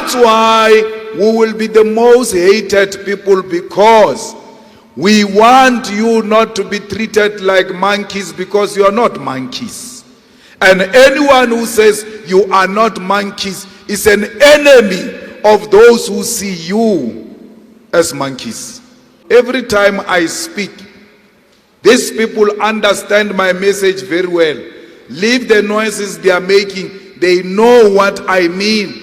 That's why we will be the most hated people, because we want you not to be treated like monkeys, because you are not monkeys. And anyone who says you are not monkeys is an enemy of those who see you as monkeys. Every time I speak, these people understand my message very well. Leave the noises they are making. They know what I mean.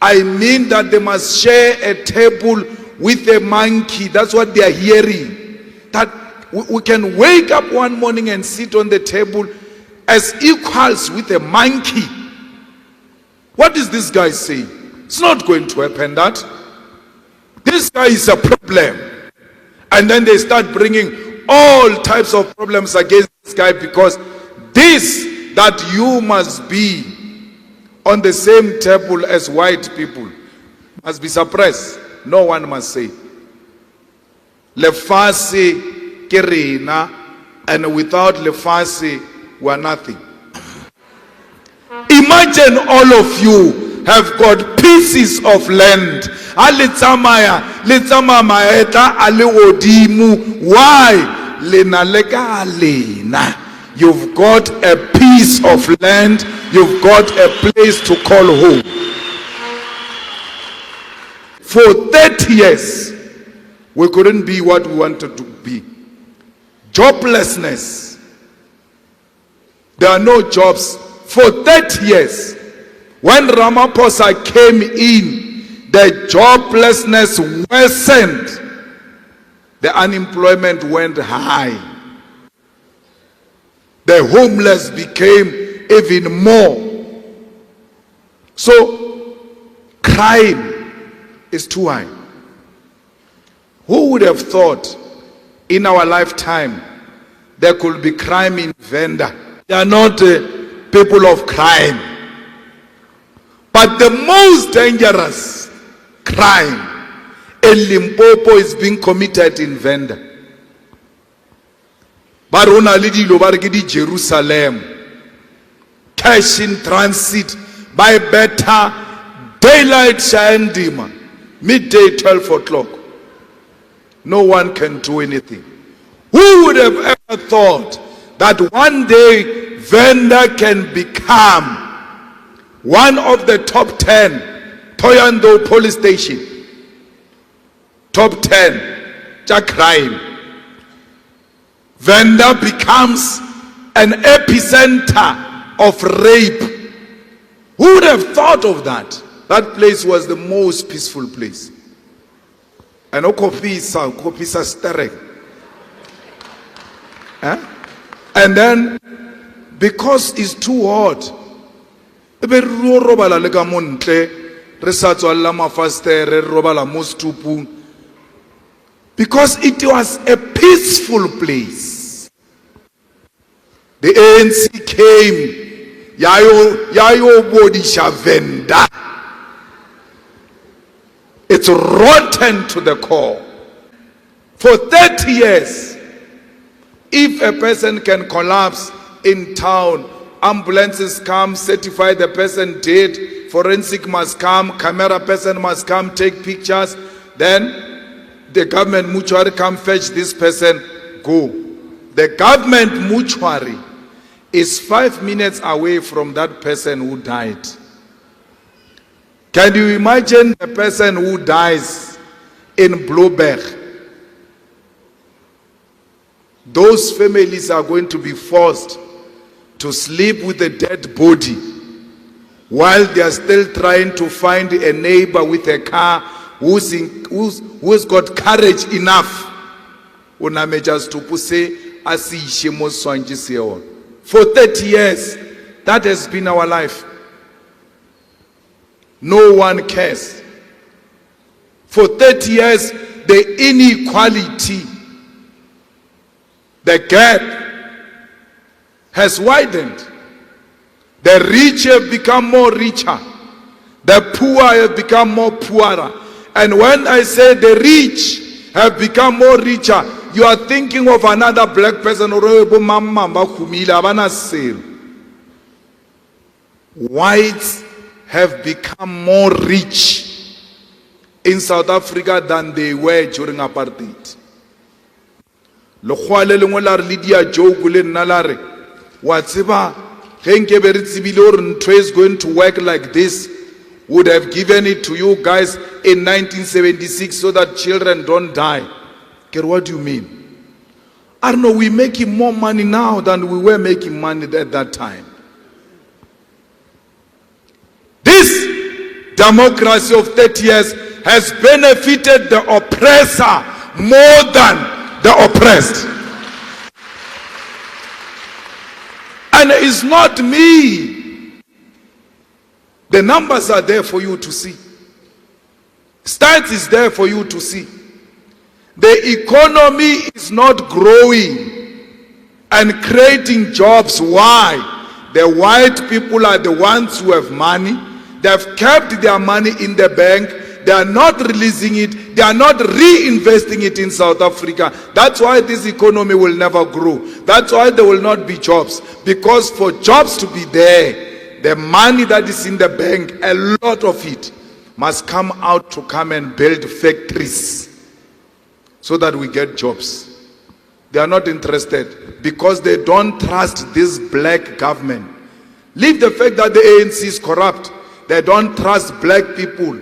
I mean that they must share a table with a monkey. That's what they are hearing. That we can wake up one morning and sit on the table as equals with a monkey. What is this guy saying? It's not going to happen, that. This guy is a problem. And then they start bringing all types of problems against this guy, because this, that you must be on the same table as white people, must be suppressed. No one must say. Lefase kerena, and without lefase, we are nothing. Imagine all of you have got pieces of land. Why? You've got a piece of land. You've got a place to call home. For 30 years, we couldn't be what we wanted to be. Joblessness. There are no jobs. For 30 years, when Ramaphosa came in, the joblessness worsened. The unemployment went high. The homeless became even more. So, crime is too high. Who would have thought in our lifetime there could be crime in Venda? They are not people of crime. But the most dangerous crime in Limpopo is being committed in Venda. Barona Lidilo Bargidi Jerusalem. Cash in transit by better daylight shandima. Midday 12 o'clock. No one can do anything. Who would have ever thought that one day Venda can become one of the top 10 Thohoyandou police station? Top 10 crime. Venda becomes an epicenter of rape. Who would have thought of that? That place was the most peaceful place. And Okopisa Sterek. And then, because it's too hot, because it was a peaceful place. The ANC came, Yayo Bodisha Venda. It's rotten to the core. For 30 years, if a person can collapse in town, ambulances come, certify the person dead, forensic must come, camera person must come, take pictures, then the government mortuary come fetch this person, go. The government mortuary is 5 minutes away from that person who died. Can you imagine the person who dies in Blueberg? Those families are going to be forced to sleep with a dead body while they are still trying to find a neighbor with a car who's got courage enough. For 30 years, that has been our life. No one cares. For 30 years, the inequality, the gap has widened. The rich have become more richer. The poor have become more poorer. And when I say the rich have become more richer, you are thinking of another black person. Whites have become more rich in South Africa than they were during apartheid. Lekgwa le lengwe la re le dia joke le nna la re wa tseba ge nke be re tsebile gore ntho is going to work like this, would have given it to you guys in 1976 so that children don't die. Okay, what do you mean? I don't know, we're making more money now than we were making money at that time. This democracy of 30 years has benefited the oppressor more than the oppressed. And it's not me. The numbers are there for you to see. Stats is there for you to see. The economy is not growing and creating jobs. Why? The white people are the ones who have money. They have kept their money in the bank. They are not releasing it. They are not reinvesting it in South Africa. That's why this economy will never grow. That's why there will not be jobs. Because for jobs to be there, the money that is in the bank, a lot of it must come out to come and build factories so that we get jobs. They are not interested because they don't trust this black government. Leave the fact that the ANC is corrupt. They don't trust black people.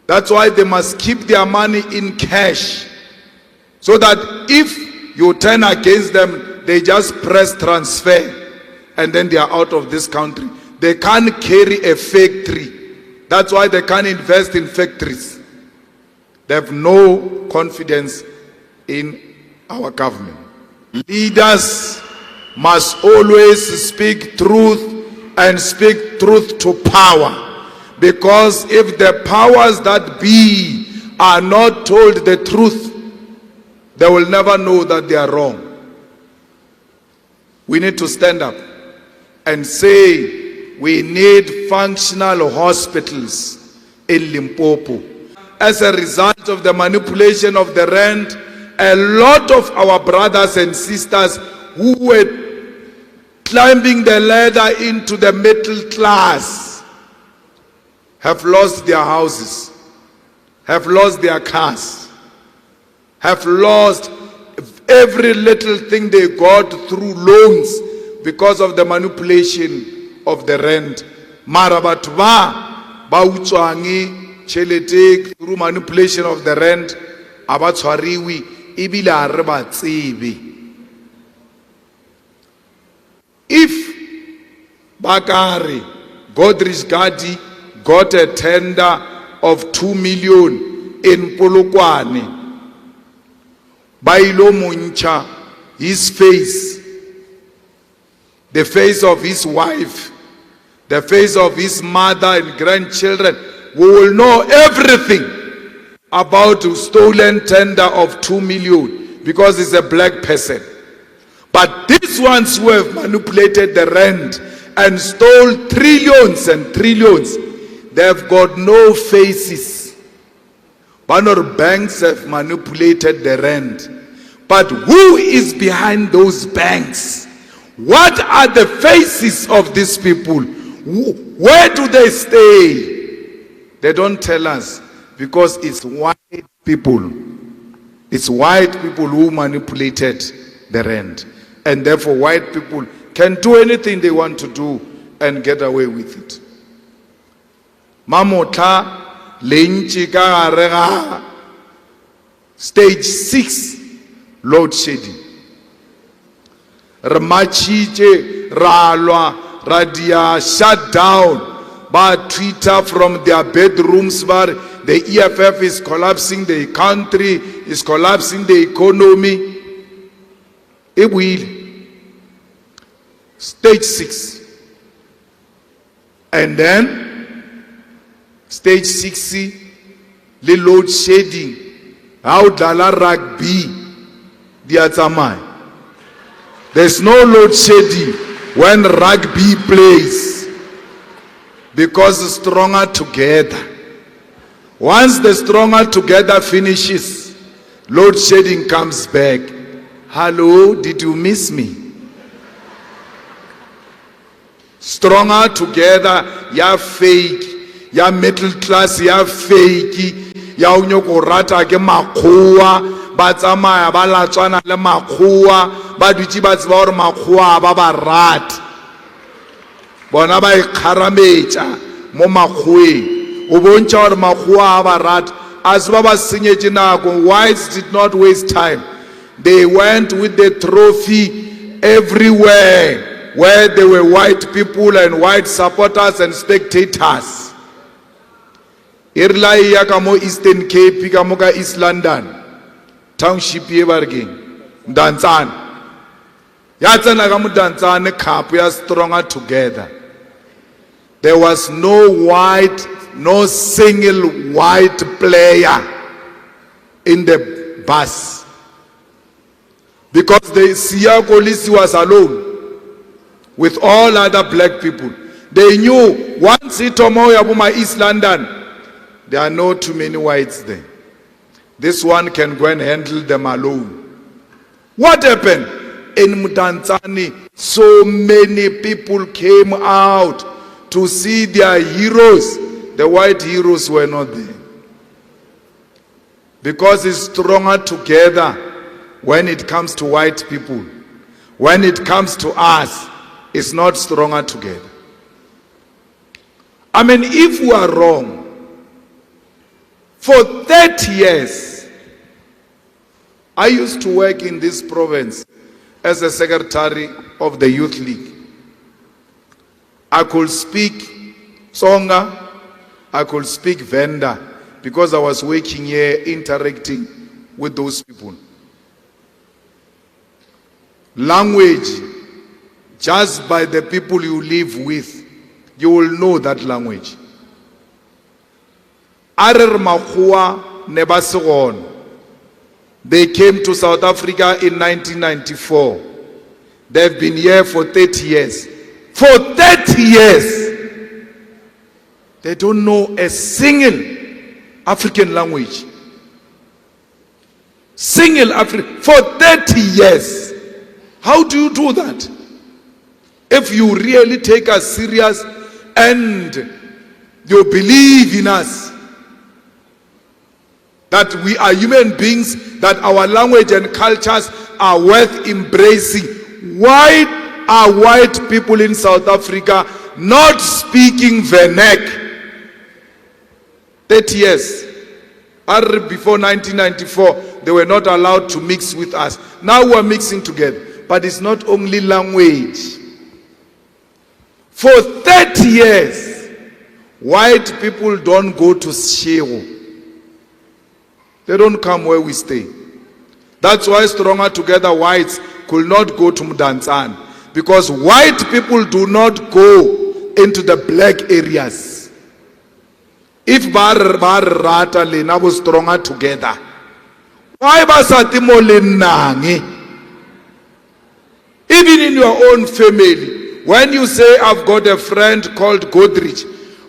That's why they must keep their money in cash. So that if you turn against them, they just press transfer and then they are out of this country. They can't carry a factory. That's why they can't invest in factories. They have no confidence in our government. Leaders must always speak truth and speak truth to power. Because if the powers that be are not told the truth, they will never know that they are wrong. We need to stand up and say we need functional hospitals in Limpopo. As a result of the manipulation of the rand, a lot of our brothers and sisters who were climbing the ladder into the middle class have lost their houses, have lost their cars, have lost every little thing they got through loans because of the manipulation of the rand. Mara batho ba utswangi tšhelete through manipulation of the rand aba tshwariwi ebile a re ba tsebe. If Bakari Godrich Gadi got a tender of 2 million in Polokwane, Bailo Muncha, his face, the face of his wife, the face of his mother and grandchildren, we will know everything about the stolen tender of 2 million because he's a black person. But these ones who have manipulated the rand and stole trillions and trillions, they have got no faces. But our banks have manipulated the rand. But who is behind those banks? What are the faces of these people? Where do they stay? They don't tell us because it's white people. It's white people who manipulated the rand. And therefore white people can do anything they want to do and get away with it. Mamotla lentši ka gare ga stage 6 load shedding. Re matšitše ra lwa ra dia shut down ba Twitter from their bedrooms bar the EFF is collapsing, the country is collapsing, the economy. E buile stage 6 and then stage 6 le load shedding. How dala rugby dia tsamaya. There's no load shedding when rugby plays because the stronger together. Once the stronger together finishes, load shedding comes back. Hello, did you miss me? Stronger together, ya fake, ya middle class, ya fake, ya unyoko rata ke makgowa, ba tsamaya ba latswana le makgowa, ba dutse ba tseba hore makgowa ba ba rata. Bona ba ikgarametsa mo makgoweng, o bontša hore makgowa ba rata. As ba ba senyetše nako, whites did not waste time. They went with the trophy everywhere where there were white people and white supporters and spectators. Irla ya ka mo Eastern Cape, ka mo ka East London township ye ba re keng Mdantsane, ya tsena ka mo Mdantsane cup ya Stronger Together. There was no single white player in the bus, because the Siya Kolisi was alone with all other black people. They knew once itomo ya buma East London, there are not too many whites there. This one can go and handle them alone. What happened? In Mdantsane, so many people came out to see their heroes. The white heroes were not there. Because it's stronger together when it comes to white people. When it comes to us, it's not stronger together. I mean, if we are wrong, for 30 years, I used to work in this province as a secretary of the Youth League. I could speak Tsonga, I could speak Venda, because I was working here interacting with those people. Language, just by the people you live with, you will know that language. Arer Makua Nebasigon, they came to South Africa in 1994. They've been here for 30 years. For 30 years, they don't know a single African language. Single African, for 30 years. How do you do that? If you really take us serious and you believe in us, that we are human beings, that our language and cultures are worth embracing, why are white people in South Africa not speaking Vernac? 30 years. Before 1994, they were not allowed to mix with us. Now we are mixing together. But it's not only language. For 30 years, white people don't go to Shewo. They don't come where we stay. That's why Stronger Together whites could not go to Mdantsane, because white people do not go into the black areas. If bar rata le na bo Stronger Together, why ba sa timo le nange? Even in your own family, when you say I've got a friend called Godrich,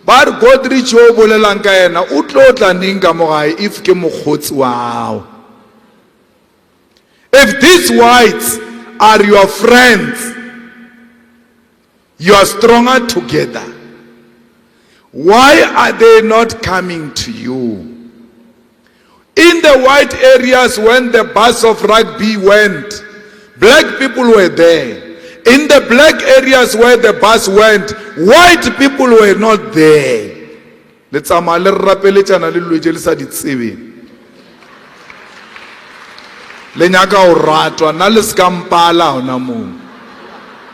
but Godrich o bolelang ka ena o tlo tla ninga mo gae if ke mogotsi wao. If these whites are your friends, you are Stronger Together, why are they not coming to you? In the white areas, when the bus of rugby went, black people were there. In the black areas where the bus went, white people were not there. Let's amale rapeletsana le lwetse le sa ditsebe. Le nyaka o ratwa na le ska mpala ona mo.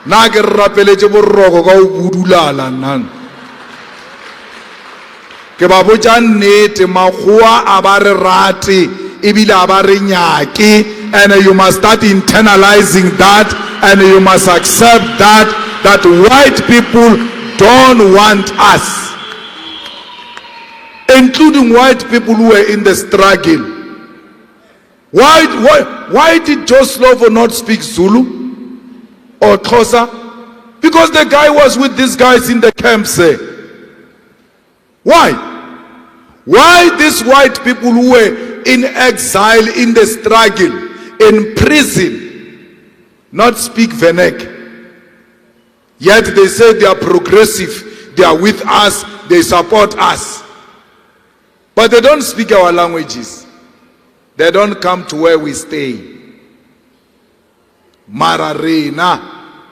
Na ke rapeletse boroko ka o budulala nna. Ke ba botsa nnete makgowa a ba re rate ebile a ba re nyake, and you must start internalizing that, and you must accept that white people don't want us, including white people who were in the struggle. Why did Joe Slovo not speak Zulu or Xhosa? Because the guy was with these guys in the camps there. Why? Why these white people who were in exile, in the struggle, in prison, not speak Vernac? Yet they say they are progressive, they are with us, they support us. But they don't speak our languages. They don't come to where we stay. Mararena,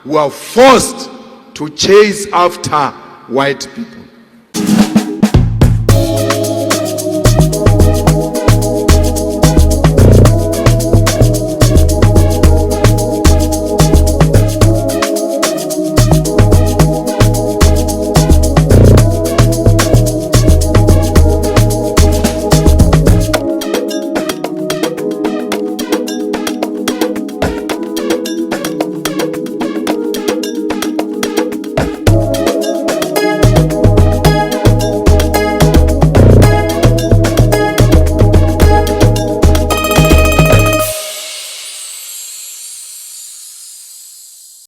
who are forced to chase after white people.